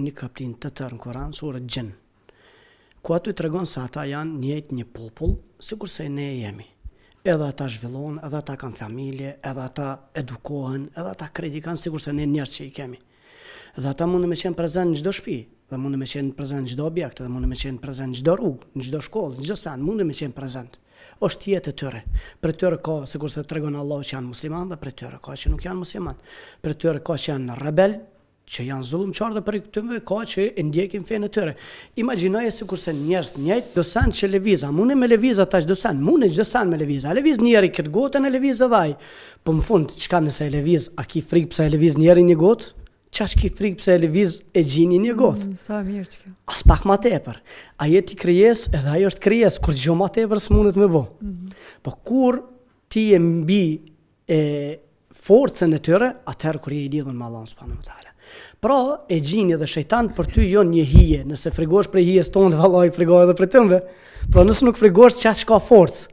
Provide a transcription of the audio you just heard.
një kaptin të tërë në Koran, surët Gjinn, ku aty tregon se ata janë njëjtë një popull, sikur se ne jemi. Edhe ata zhvillohen, edhe ata kanë familje, edhe ata edukohen, edhe ata kredi kanë sikur se ne njerëz që i kemi. Dhe ata mundën me qenë prezent në çdo shtëpi, dhe mundën me qenë prezent në çdo objekt, dhe mundën me qenë prezent në çdo rrugë, në çdo shkollë, në çdo sen, mundën me qenë prezent. Është jetë e tyre. Për tyre ka, sikur se tregon Allahu që janë musliman, dhe për tyre ka që nuk janë musliman. Për tyre ka që janë rebel, që janë zullumçar, dhe për këtyre ka që e ndjekin fenë e tyre. Imagjinoje sikur se njerëz njëjtë do sen që lëviza, mundën me lëviza tash do sen, mundën çdo sen me lëviza. Lëviz njëri këtë gotën e lëviz edhe ai. Po në fund çka nëse e lëviz, a ki frikë pse e lëviz njëri një gotë? Qash ki frikë pse e lëviz e gjini një gotë? Sa mirë që kjo. As pak ma tepër. A jeti krijes edhe ajo është krijes, kur gjë ma tepër s'mundet me bo. Po kur ti e mbi forcën e tyre, atëherë kur je i lidhur me Allahun subhanahu wa taala. Pra, e gjini dhe shejtan për ty jo një hije. Nëse fregosh prej hijes tonë, vallahi fregohet edhe për tënde. Pra nëse nuk fregosh, qash ka forcë.